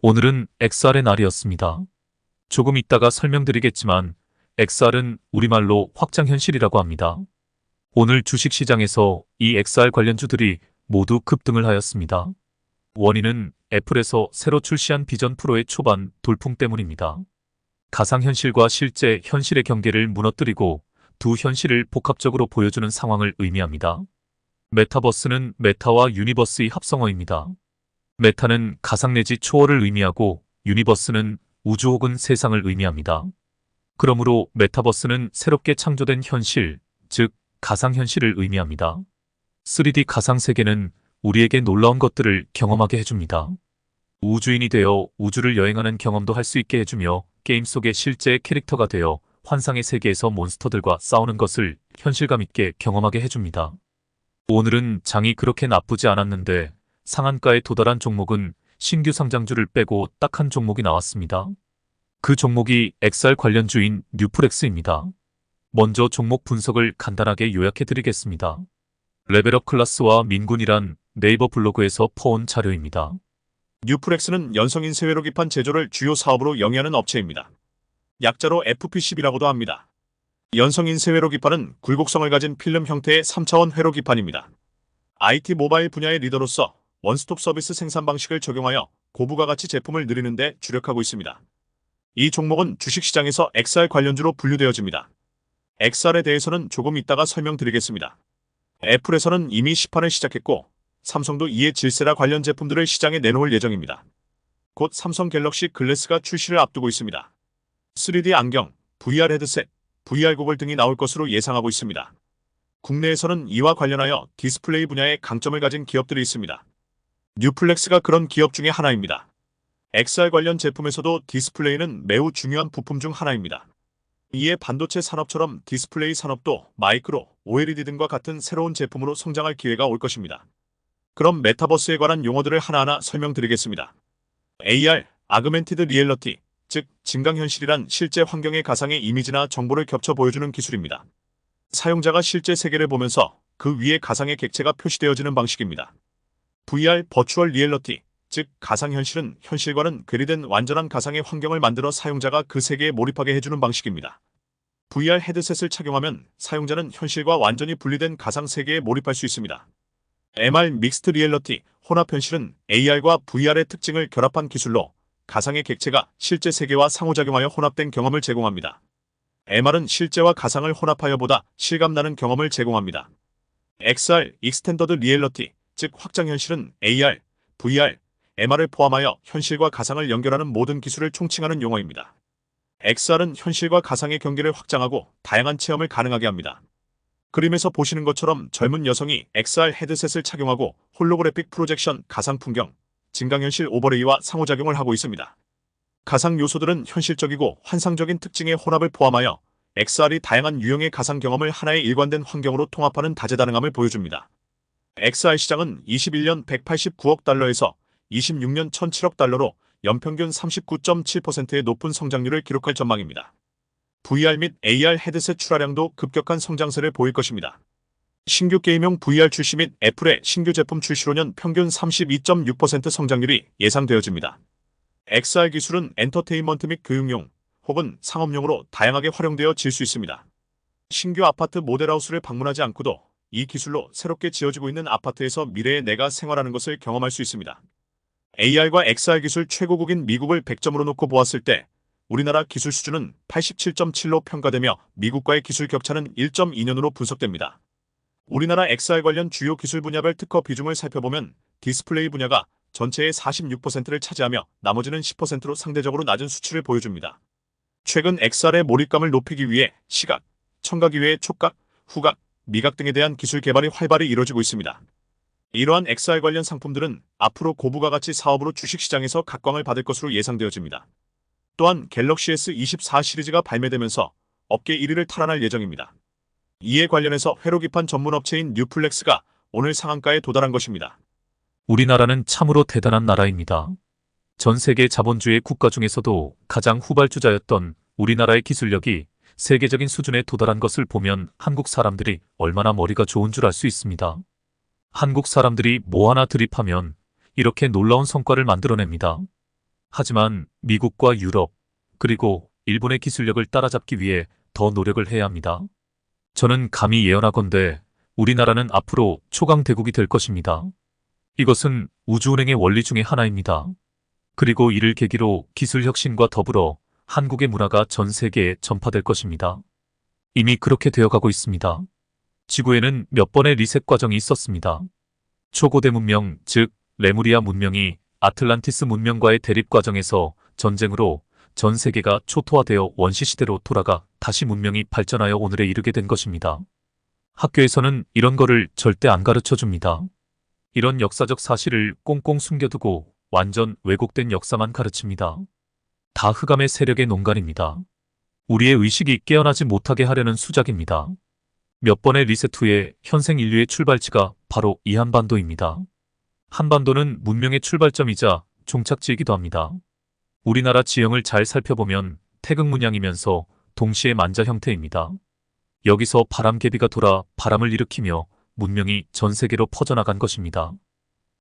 오늘은 XR의 날이었습니다. 조금 이따가 설명드리겠지만 XR은 우리말로 확장현실이라고 합니다. 오늘 주식시장에서 이 XR 관련주들이 모두 급등을 하였습니다. 원인은 애플에서 새로 출시한 비전 프로의 초반 돌풍 때문입니다. 가상현실과 실제 현실의 경계를 무너뜨리고 두 현실을 복합적으로 보여주는 상황을 의미합니다. 메타버스는 메타와 유니버스의 합성어입니다. 메타는 가상 내지 초월을 의미하고 유니버스는 우주 혹은 세상을 의미합니다. 그러므로 메타버스는 새롭게 창조된 현실, 즉 가상현실을 의미합니다. 3D 가상세계는 우리에게 놀라운 것들을 경험하게 해줍니다. 우주인이 되어 우주를 여행하는 경험도 할 수 있게 해주며 게임 속의 실제 캐릭터가 되어 환상의 세계에서 몬스터들과 싸우는 것을 현실감 있게 경험하게 해줍니다. 오늘은 장이 그렇게 나쁘지 않았는데 상한가에 도달한 종목은 신규 상장주를 빼고 딱 한 종목이 나왔습니다. 그 종목이 XR 관련주인 뉴플렉스입니다. 먼저 종목 분석을 간단하게 요약해드리겠습니다. 레벨업 클래스와 민군이란 네이버 블로그에서 퍼온 자료입니다. 뉴플렉스는 연성인 회로기판 제조를 주요 사업으로 영위하는 업체입니다. 약자로 FP10이라고도 합니다. 연성인 회로기판은 굴곡성을 가진 필름 형태의 3차원 회로기판입니다. IT 모바일 분야의 리더로서 원스톱 서비스 생산 방식을 적용하여 고부가 가치 제품을 늘리는 데 주력하고 있습니다. 이 종목은 주식시장에서 XR 관련주로 분류되어집니다. XR에 대해서는 조금 이따가 설명드리겠습니다. 애플에서는 이미 시판을 시작했고 삼성도 이에 질세라 관련 제품들을 시장에 내놓을 예정입니다. 곧 삼성 갤럭시 글래스가 출시를 앞두고 있습니다. 3D 안경, VR 헤드셋, VR 고글 등이 나올 것으로 예상하고 있습니다. 국내에서는 이와 관련하여 디스플레이 분야에 강점을 가진 기업들이 있습니다. 뉴플렉스가 그런 기업 중에 하나입니다. XR 관련 제품에서도 디스플레이는 매우 중요한 부품 중 하나입니다. 이에 반도체 산업처럼 디스플레이 산업도 마이크로, OLED 등과 같은 새로운 제품으로 성장할 기회가 올 것입니다. 그럼 메타버스에 관한 용어들을 하나하나 설명드리겠습니다. AR, 아그멘티드 리얼리티, 즉 증강현실이란 실제 환경의 가상의 이미지나 정보를 겹쳐 보여주는 기술입니다. 사용자가 실제 세계를 보면서 그 위에 가상의 객체가 표시되어지는 방식입니다. VR, 버추얼 리얼리티, 즉 가상현실은 현실과는 괴리된 완전한 가상의 환경을 만들어 사용자가 그 세계에 몰입하게 해주는 방식입니다. VR 헤드셋을 착용하면 사용자는 현실과 완전히 분리된 가상 세계에 몰입할 수 있습니다. MR 믹스트 리얼리티, 혼합현실은 AR과 VR의 특징을 결합한 기술로 가상의 객체가 실제 세계와 상호작용하여 혼합된 경험을 제공합니다. MR은 실제와 가상을 혼합하여 보다 실감나는 경험을 제공합니다. XR, 익스텐더드 리얼리티, 즉 확장현실은 AR, VR, MR을 포함하여 현실과 가상을 연결하는 모든 기술을 총칭하는 용어입니다. XR은 현실과 가상의 경계를 확장하고 다양한 체험을 가능하게 합니다. 그림에서 보시는 것처럼 젊은 여성이 XR 헤드셋을 착용하고 홀로그래픽 프로젝션, 가상 풍경, 증강현실 오버레이와 상호작용을 하고 있습니다. 가상 요소들은 현실적이고 환상적인 특징의 혼합을 포함하여 XR이 다양한 유형의 가상 경험을 하나의 일관된 환경으로 통합하는 다재다능함을 보여줍니다. XR 시장은 21년 189억 달러에서 26년 1007억 달러로 연평균 39.7%의 높은 성장률을 기록할 전망입니다. VR 및 AR 헤드셋 출하량도 급격한 성장세를 보일 것입니다. 신규 게임용 VR 출시 및 애플의 신규 제품 출시로는 평균 32.6% 성장률이 예상되어집니다. XR 기술은 엔터테인먼트 및 교육용 혹은 상업용으로 다양하게 활용되어질 수 있습니다. 신규 아파트 모델하우스를 방문하지 않고도 이 기술로 새롭게 지어지고 있는 아파트에서 미래의 내가 생활하는 것을 경험할 수 있습니다. AR과 XR 기술 최고국인 미국을 100점으로 놓고 보았을 때 우리나라 기술 수준은 87.7로 평가되며 미국과의 기술 격차는 1.2년으로 분석됩니다. 우리나라 XR 관련 주요 기술 분야별 특허 비중을 살펴보면 디스플레이 분야가 전체의 46%를 차지하며 나머지는 10%로 상대적으로 낮은 수치를 보여줍니다. 최근 XR의 몰입감을 높이기 위해 시각, 청각 이외의 촉각, 후각, 미각 등에 대한 기술 개발이 활발히 이루어지고 있습니다. 이러한 XR 관련 상품들은 앞으로 고부가 가치 사업으로 주식시장에서 각광을 받을 것으로 예상되어집니다. 또한 갤럭시 S24 시리즈가 발매되면서 업계 1위를 탈환할 예정입니다. 이에 관련해서 회로기판 전문 업체인 뉴플렉스가 오늘 상한가에 도달한 것입니다. 우리나라는 참으로 대단한 나라입니다. 전 세계 자본주의 국가 중에서도 가장 후발주자였던 우리나라의 기술력이 세계적인 수준에 도달한 것을 보면 한국 사람들이 얼마나 머리가 좋은 줄 알 수 있습니다. 한국 사람들이 뭐 하나 드립하면 이렇게 놀라운 성과를 만들어냅니다. 하지만 미국과 유럽, 그리고 일본의 기술력을 따라잡기 위해 더 노력을 해야 합니다. 저는 감히 예언하건대 우리나라는 앞으로 초강 대국이 될 것입니다. 이것은 우주은행의 원리 중의 하나입니다. 그리고 이를 계기로 기술 혁신과 더불어 한국의 문화가 전 세계에 전파될 것입니다. 이미 그렇게 되어가고 있습니다. 지구에는 몇 번의 리셋 과정이 있었습니다. 초고대 문명, 즉 레무리아 문명이 아틀란티스 문명과의 대립 과정에서 전쟁으로 전 세계가 초토화되어 원시시대로 돌아가 다시 문명이 발전하여 오늘에 이르게 된 것입니다. 학교에서는 이런 거를 절대 안 가르쳐 줍니다. 이런 역사적 사실을 꽁꽁 숨겨두고 완전 왜곡된 역사만 가르칩니다. 다 흑암의 세력의 농간입니다. 우리의 의식이 깨어나지 못하게 하려는 수작입니다. 몇 번의 리셋 후에 현생 인류의 출발지가 바로 이 한반도입니다. 한반도는 문명의 출발점이자 종착지이기도 합니다. 우리나라 지형을 잘 살펴보면 태극문양이면서 동시에 만자 형태입니다. 여기서 바람개비가 돌아 바람을 일으키며 문명이 전 세계로 퍼져나간 것입니다.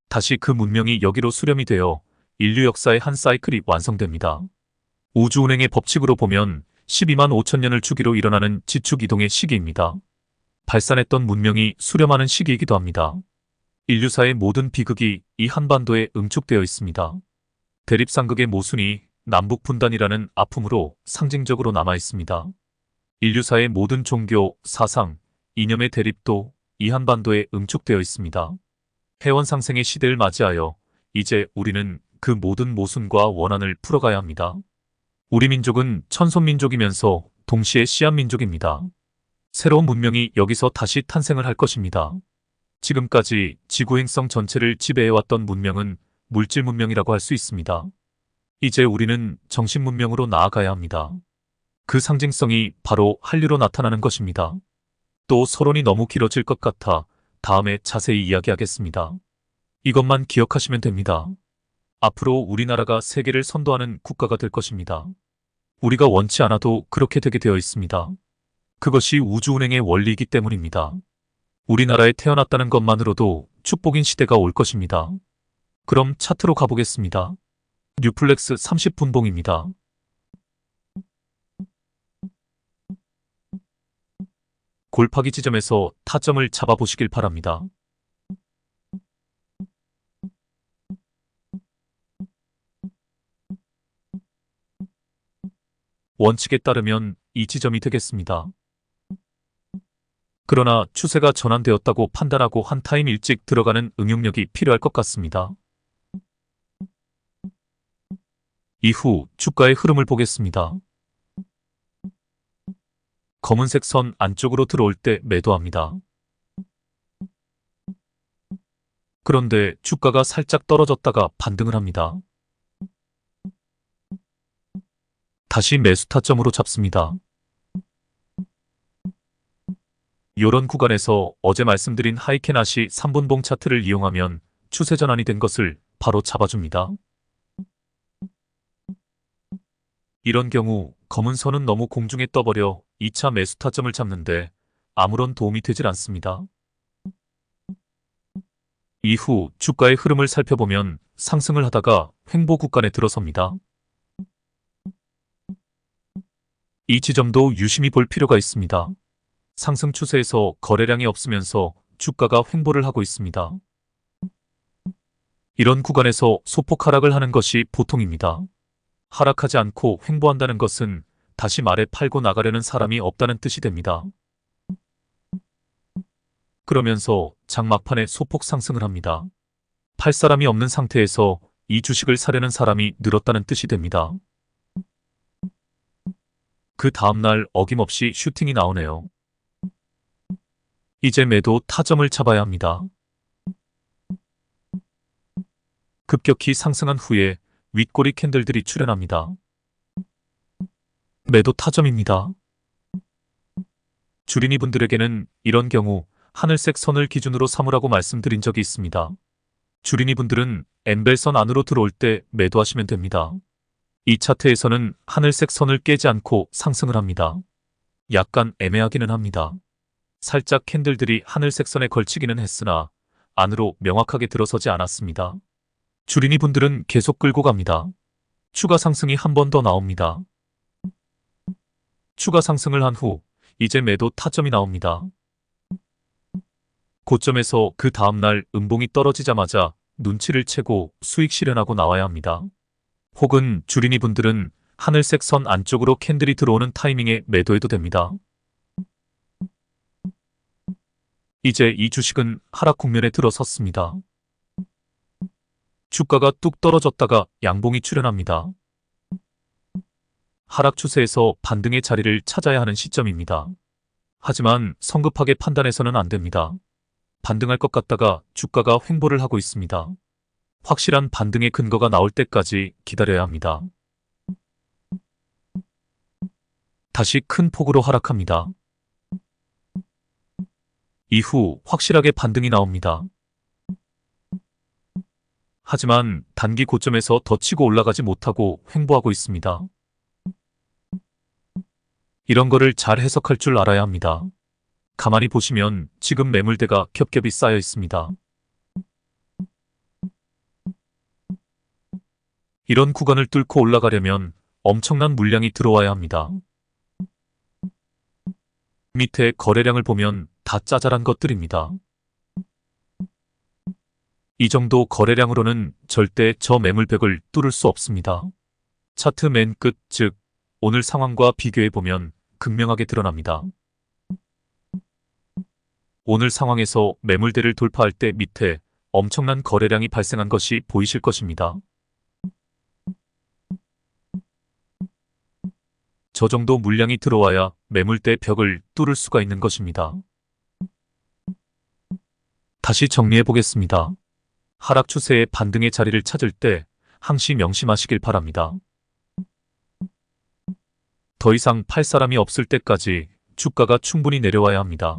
다시 그 문명이 여기로 수렴이 되어 인류 역사의 한 사이클이 완성됩니다. 우주운행의 법칙으로 보면 12만 5천 년을 주기로 일어나는 지축이동의 시기입니다. 발산했던 문명이 수렴하는 시기이기도 합니다. 인류사의 모든 비극이 이 한반도에 응축되어 있습니다. 대립상극의 모순이 남북분단이라는 아픔으로 상징적으로 남아 있습니다. 인류사의 모든 종교, 사상, 이념의 대립도 이 한반도에 응축되어 있습니다. 해원상생의 시대를 맞이하여 이제 우리는 그 모든 모순과 원한을 풀어가야 합니다. 우리 민족은 천손민족이면서 동시에 씨앗민족입니다. 새로운 문명이 여기서 다시 탄생을 할 것입니다. 지금까지 지구 행성 전체를 지배해왔던 문명은 물질 문명이라고 할 수 있습니다. 이제 우리는 정신 문명으로 나아가야 합니다. 그 상징성이 바로 한류로 나타나는 것입니다. 또 서론이 너무 길어질 것 같아 다음에 자세히 이야기하겠습니다. 이것만 기억하시면 됩니다. 앞으로 우리나라가 세계를 선도하는 국가가 될 것입니다. 우리가 원치 않아도 그렇게 되게 되어 있습니다. 그것이 우주운행의 원리이기 때문입니다. 우리나라에 태어났다는 것만으로도 축복인 시대가 올 것입니다. 그럼 차트로 가보겠습니다. 뉴플렉스 30분봉입니다. 골파기 지점에서 타점을 잡아보시길 바랍니다. 원칙에 따르면 이 지점이 되겠습니다. 그러나 추세가 전환되었다고 판단하고 한 타임 일찍 들어가는 응용력이 필요할 것 같습니다. 이후 주가의 흐름을 보겠습니다. 검은색 선 안쪽으로 들어올 때 매도합니다. 그런데 주가가 살짝 떨어졌다가 반등을 합니다. 다시 매수 타점으로 잡습니다. 이런 구간에서 어제 말씀드린 하이캐나시 3분봉 차트를 이용하면 추세 전환이 된 것을 바로 잡아줍니다. 이런 경우 검은 선은 너무 공중에 떠버려 2차 매수 타점을 잡는데 아무런 도움이 되질 않습니다. 이후 주가의 흐름을 살펴보면 상승을 하다가 횡보 구간에 들어섭니다. 이 지점도 유심히 볼 필요가 있습니다. 상승 추세에서 거래량이 없으면서 주가가 횡보를 하고 있습니다. 이런 구간에서 소폭 하락을 하는 것이 보통입니다. 하락하지 않고 횡보한다는 것은 다시 말해 팔고 나가려는 사람이 없다는 뜻이 됩니다. 그러면서 장막판에 소폭 상승을 합니다. 팔 사람이 없는 상태에서 이 주식을 사려는 사람이 늘었다는 뜻이 됩니다. 그 다음날 어김없이 슈팅이 나오네요. 이제 매도 타점을 잡아야 합니다. 급격히 상승한 후에 윗꼬리 캔들들이 출현합니다. 매도 타점입니다. 주린이 분들에게는 이런 경우 하늘색 선을 기준으로 삼으라고 말씀드린 적이 있습니다. 주린이 분들은 엠벨선 안으로 들어올 때 매도하시면 됩니다. 이 차트에서는 하늘색 선을 깨지 않고 상승을 합니다. 약간 애매하기는 합니다. 살짝 캔들들이 하늘색 선에 걸치기는 했으나 안으로 명확하게 들어서지 않았습니다. 주린이 분들은 계속 끌고 갑니다. 추가 상승이 한 번 더 나옵니다. 추가 상승을 한 후 이제 매도 타점이 나옵니다. 고점에서 그 다음날 음봉이 떨어지자마자 눈치를 채고 수익 실현하고 나와야 합니다. 혹은 주린이 분들은 하늘색 선 안쪽으로 캔들이 들어오는 타이밍에 매도해도 됩니다. 이제 이 주식은 하락 국면에 들어섰습니다. 주가가 뚝 떨어졌다가 양봉이 출현합니다. 하락 추세에서 반등의 자리를 찾아야 하는 시점입니다. 하지만 성급하게 판단해서는 안 됩니다. 반등할 것 같다가 주가가 횡보를 하고 있습니다. 확실한 반등의 근거가 나올 때까지 기다려야 합니다. 다시 큰 폭으로 하락합니다. 이후 확실하게 반등이 나옵니다. 하지만 단기 고점에서 더 치고 올라가지 못하고 횡보하고 있습니다. 이런 거를 잘 해석할 줄 알아야 합니다. 가만히 보시면 지금 매물대가 겹겹이 쌓여 있습니다. 이런 구간을 뚫고 올라가려면 엄청난 물량이 들어와야 합니다. 밑에 거래량을 보면 다 짜잘한 것들입니다. 이 정도 거래량으로는 절대 저 매물벽을 뚫을 수 없습니다. 차트 맨 끝, 즉 오늘 상황과 비교해보면 극명하게 드러납니다. 오늘 상황에서 매물대를 돌파할 때 밑에 엄청난 거래량이 발생한 것이 보이실 것입니다. 저 정도 물량이 들어와야 매물대 벽을 뚫을 수가 있는 것입니다. 다시 정리해 보겠습니다. 하락 추세의 반등의 자리를 찾을 때 항시 명심하시길 바랍니다. 더 이상 팔 사람이 없을 때까지 주가가 충분히 내려와야 합니다.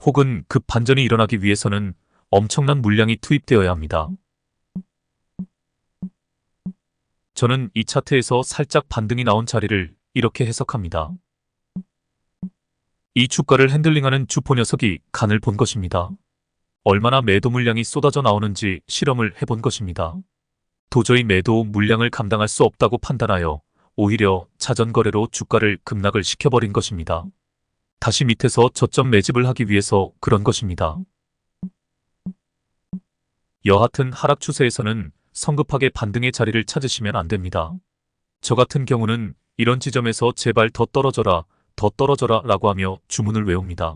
혹은 급 반전이 일어나기 위해서는 엄청난 물량이 투입되어야 합니다. 저는 이 차트에서 살짝 반등이 나온 자리를 이렇게 해석합니다. 이 주가를 핸들링하는 주포 녀석이 간을 본 것입니다. 얼마나 매도 물량이 쏟아져 나오는지 실험을 해본 것입니다. 도저히 매도 물량을 감당할 수 없다고 판단하여 오히려 자전거래로 주가를 급락을 시켜버린 것입니다. 다시 밑에서 저점 매집을 하기 위해서 그런 것입니다. 여하튼 하락 추세에서는 성급하게 반등의 자리를 찾으시면 안 됩니다. 저 같은 경우는 이런 지점에서 제발 더 떨어져라 라고 하며 주문을 외웁니다.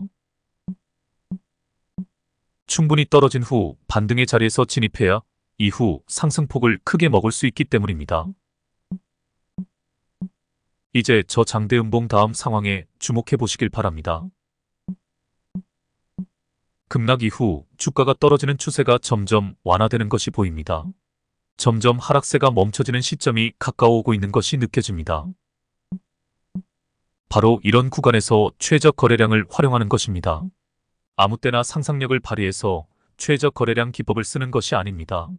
충분히 떨어진 후 반등의 자리에서 진입해야 이후 상승폭을 크게 먹을 수 있기 때문입니다. 이제 저 장대 음봉 다음 상황에 주목해 보시길 바랍니다. 급락 이후 주가가 떨어지는 추세가 점점 완화되는 것이 보입니다. 점점 하락세가 멈춰지는 시점이 가까워 오고 있는 것이 느껴집니다. 바로 이런 구간에서 최적 거래량을 활용하는 것입니다. 아무 때나 상상력을 발휘해서 최적 거래량 기법을 쓰는 것이 아닙니다.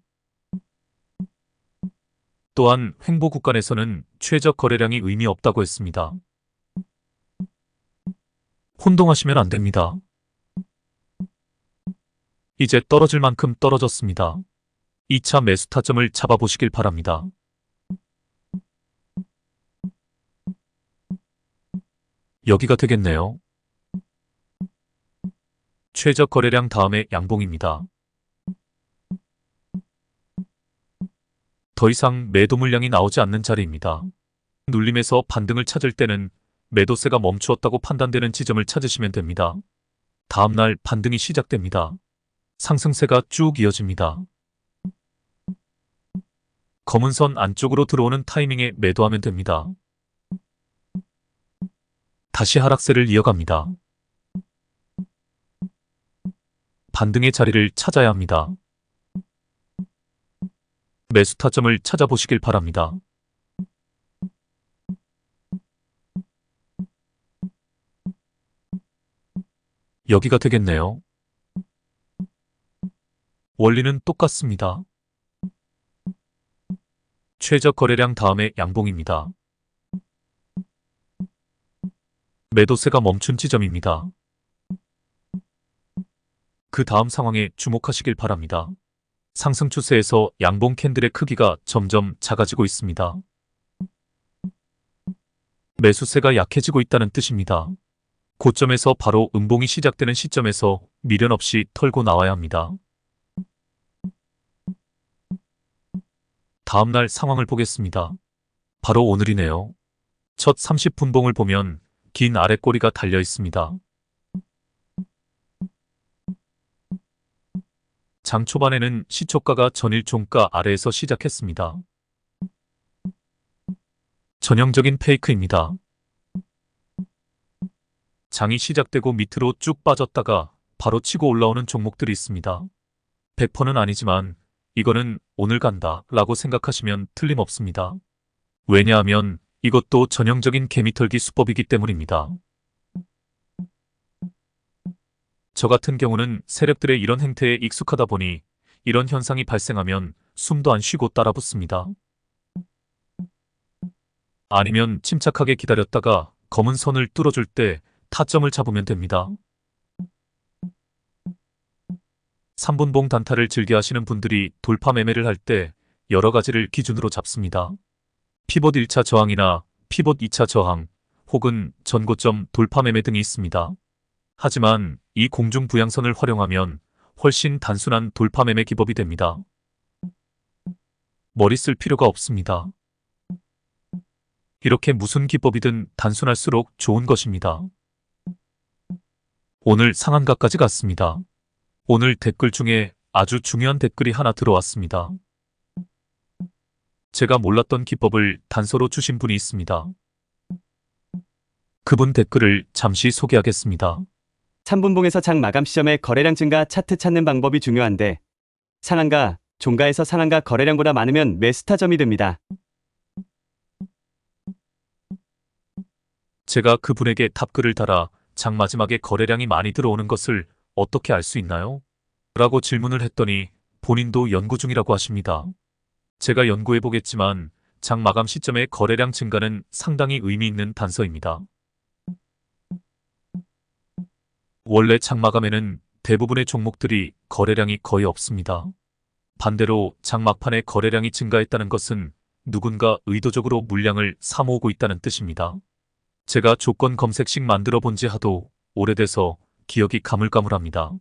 또한 횡보 구간에서는 최적 거래량이 의미 없다고 했습니다. 혼동하시면 안 됩니다. 이제 떨어질 만큼 떨어졌습니다. 2차 매수 타점을 잡아보시길 바랍니다. 여기가 되겠네요. 최적 거래량 다음에 양봉입니다. 더 이상 매도 물량이 나오지 않는 자리입니다. 눌림에서 반등을 찾을 때는 매도세가 멈추었다고 판단되는 지점을 찾으시면 됩니다. 다음날 반등이 시작됩니다. 상승세가 쭉 이어집니다. 검은 선 안쪽으로 들어오는 타이밍에 매도하면 됩니다. 다시 하락세를 이어갑니다. 반등의 자리를 찾아야 합니다. 매수 타점을 찾아보시길 바랍니다. 여기가 되겠네요. 원리는 똑같습니다. 최적 거래량 다음에 양봉입니다. 매도세가 멈춘 지점입니다. 그 다음 상황에 주목하시길 바랍니다. 상승 추세에서 양봉 캔들의 크기가 점점 작아지고 있습니다. 매수세가 약해지고 있다는 뜻입니다. 고점에서 바로 음봉이 시작되는 시점에서 미련 없이 털고 나와야 합니다. 다음날 상황을 보겠습니다. 바로 오늘이네요. 첫 30분봉을 보면 긴 아랫꼬리가 달려 있습니다. 장 초반에는 시초가가 전일 종가 아래에서 시작했습니다. 전형적인 페이크입니다. 장이 시작되고 밑으로 쭉 빠졌다가 바로 치고 올라오는 종목들이 있습니다. 100%는 아니지만 이거는 오늘 간다 라고 생각하시면 틀림없습니다. 왜냐하면 이것도 전형적인 개미털기 수법이기 때문입니다. 저 같은 경우는 세력들의 이런 행태에 익숙하다 보니 이런 현상이 발생하면 숨도 안 쉬고 따라붙습니다. 아니면 침착하게 기다렸다가 검은 선을 뚫어줄 때 타점을 잡으면 됩니다. 3분봉 단타를 즐겨 하시는 분들이 돌파 매매를 할 때 여러 가지를 기준으로 잡습니다. 피봇 1차 저항이나 피봇 2차 저항 혹은 전고점 돌파 매매 등이 있습니다. 하지만 이 공중 부양선을 활용하면 훨씬 단순한 돌파 매매 기법이 됩니다. 머리 쓸 필요가 없습니다. 이렇게 무슨 기법이든 단순할수록 좋은 것입니다. 오늘 상한가까지 갔습니다. 오늘 댓글 중에 아주 중요한 댓글이 하나 들어왔습니다. 제가 몰랐던 기법을 단서로 주신 분이 있습니다. 그분 댓글을 잠시 소개하겠습니다. 3분봉에서 장 마감 시점에 거래량 증가 차트 찾는 방법이 중요한데 상한가, 종가에서 상한가 거래량보다 많으면 매수 타점이 됩니다. 제가 그분에게 답글을 달아 장 마지막에 거래량이 많이 들어오는 것을 어떻게 알 수 있나요? 라고 질문을 했더니 본인도 연구 중이라고 하십니다. 제가 연구해보겠지만 장 마감 시점의 거래량 증가는 상당히 의미 있는 단서입니다. 원래 장 마감에는 대부분의 종목들이 거래량이 거의 없습니다. 반대로 장 막판에 거래량이 증가했다는 것은 누군가 의도적으로 물량을 사모으고 있다는 뜻입니다. 제가 조건 검색식 만들어 본 지 하도 오래돼서 기억이 가물가물합니다.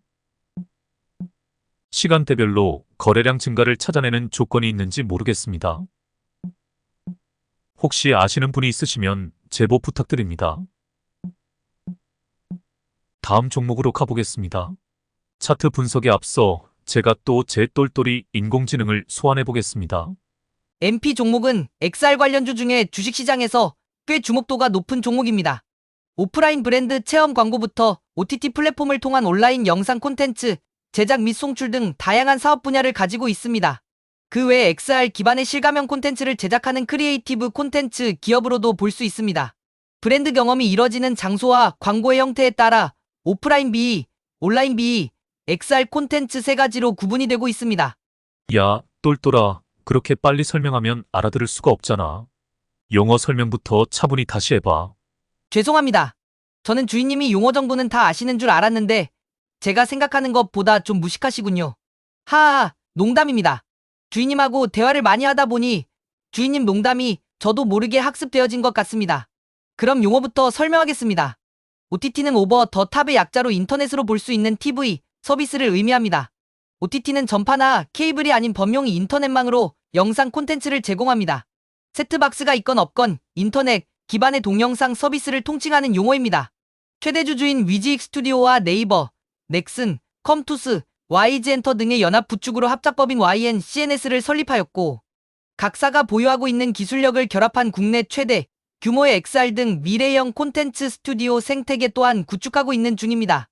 시간대별로 거래량 증가를 찾아내는 조건이 있는지 모르겠습니다. 혹시 아시는 분이 있으시면 제보 부탁드립니다. 다음 종목으로 가보겠습니다. 차트 분석에 앞서 제가 또 제 똘똘이 인공지능을 소환해 보겠습니다. MP 종목은 XR 관련주 중에 주식시장에서 꽤 주목도가 높은 종목입니다. 오프라인 브랜드 체험 광고부터 OTT 플랫폼을 통한 온라인 영상 콘텐츠, 제작 및 송출 등 다양한 사업 분야를 가지고 있습니다. 그 외에 XR 기반의 실가면 콘텐츠를 제작하는 크리에이티브 콘텐츠 기업으로도 볼 수 있습니다. 브랜드 경험이 이뤄지는 장소와 광고의 형태에 따라 오프라인 B, 온라인 B, XR 콘텐츠 세 가지로 구분이 되고 있습니다. 야, 똘똘아, 그렇게 빨리 설명하면 알아들을 수가 없잖아. 용어 설명부터 차분히 다시 해봐. 죄송합니다. 저는 주인님이 용어 정도는 다 아시는 줄 알았는데 제가 생각하는 것보다 좀 무식하시군요. 하하, 농담입니다. 주인님하고 대화를 많이 하다 보니 주인님 농담이 저도 모르게 학습되어진 것 같습니다. 그럼 용어부터 설명하겠습니다. OTT는 오버 더 탑의 약자로 인터넷으로 볼 수 있는 TV 서비스를 의미합니다. OTT는 전파나 케이블이 아닌 범용이 인터넷망으로 영상 콘텐츠를 제공합니다. 세트박스가 있건 없건 인터넷 기반의 동영상 서비스를 통칭하는 용어입니다. 최대 주주인 위지익 스튜디오와 네이버, 넥슨, 컴투스, YG엔터 등의 연합 부축으로 합작법인 YNCNS를 설립하였고 각사가 보유하고 있는 기술력을 결합한 국내 최대 규모의 XR 등 미래형 콘텐츠 스튜디오 생태계 또한 구축하고 있는 중입니다.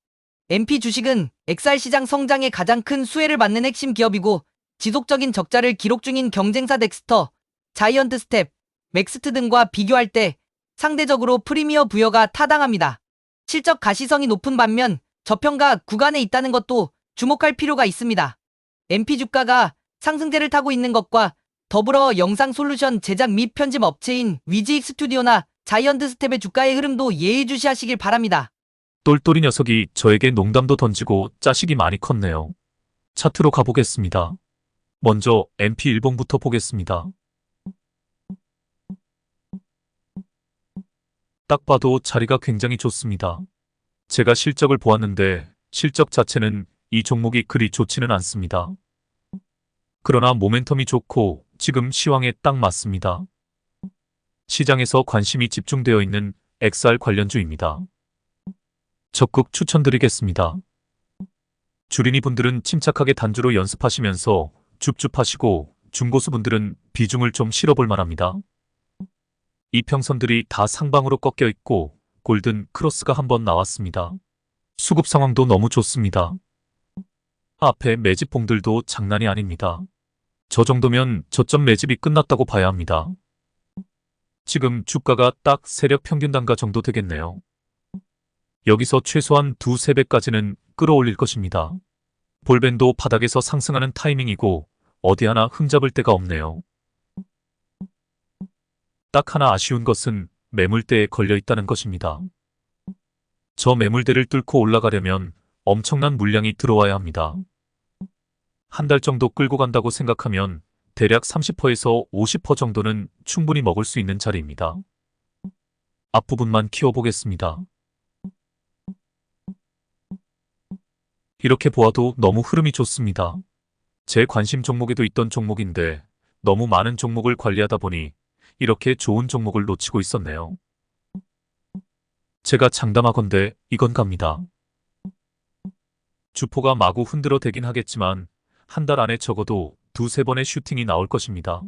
MP 주식은 XR 시장 성장에 가장 큰 수혜를 받는 핵심 기업이고 지속적인 적자를 기록 중인 경쟁사 덱스터, 자이언트 스텝, 맥스트 등과 비교할 때 상대적으로 프리미어 부여가 타당합니다. 실적 가시성이 높은 반면 저평가 구간에 있다는 것도 주목할 필요가 있습니다. MP 주가가 상승세를 타고 있는 것과 더불어 영상 솔루션 제작 및 편집 업체인 위지익 스튜디오나 자이언트 스텝의 주가의 흐름도 예의주시하시길 바랍니다. 똘똘이 녀석이 저에게 농담도 던지고 짜식이 많이 컸네요. 차트로 가보겠습니다. 먼저 MP1봉부터 보겠습니다. 딱 봐도 자리가 굉장히 좋습니다. 제가 실적을 보았는데 실적 자체는 이 종목이 그리 좋지는 않습니다. 그러나 모멘텀이 좋고 지금 시황에 딱 맞습니다. 시장에서 관심이 집중되어 있는 XR 관련주입니다. 적극 추천드리겠습니다. 주린이 분들은 침착하게 단주로 연습하시면서 줍줍하시고 중고수 분들은 비중을 좀 실어볼 만합니다. 이평선들이 다 상방으로 꺾여 있고 골든 크로스가 한번 나왔습니다. 수급 상황도 너무 좋습니다. 앞에 매집봉들도 장난이 아닙니다. 저 정도면 저점 매집이 끝났다고 봐야 합니다. 지금 주가가 딱 세력 평균 단가 정도 되겠네요. 여기서 최소한 2~3배까지는 끌어올릴 것입니다. 볼밴도 바닥에서 상승하는 타이밍이고 어디 하나 흠잡을 데가 없네요. 딱 하나 아쉬운 것은 매물대에 걸려 있다는 것입니다. 저 매물대를 뚫고 올라가려면 엄청난 물량이 들어와야 합니다. 한 달 정도 끌고 간다고 생각하면 대략 30%에서 50% 정도는 충분히 먹을 수 있는 자리입니다. 앞부분만 키워보겠습니다. 이렇게 보아도 너무 흐름이 좋습니다. 제 관심 종목에도 있던 종목인데 너무 많은 종목을 관리하다 보니 이렇게 좋은 종목을 놓치고 있었네요. 제가 장담하건대 이건 갑니다. 주포가 마구 흔들어 대긴 하겠지만 한 달 안에 적어도 2~3번의 슈팅이 나올 것입니다.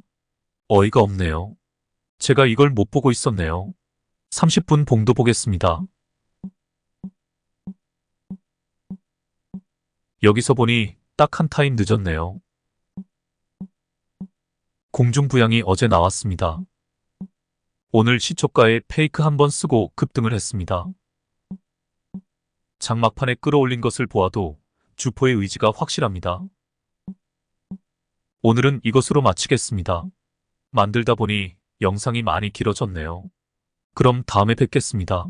어이가 없네요. 제가 이걸 못 보고 있었네요. 30분 봉도 보겠습니다. 여기서 보니 딱 한 타임 늦었네요. 공중부양이 어제 나왔습니다. 오늘 시초가에 페이크 한번 쓰고 급등을 했습니다. 장막판에 끌어올린 것을 보아도 주포의 의지가 확실합니다. 오늘은 이것으로 마치겠습니다. 만들다 보니 영상이 많이 길어졌네요. 그럼 다음에 뵙겠습니다.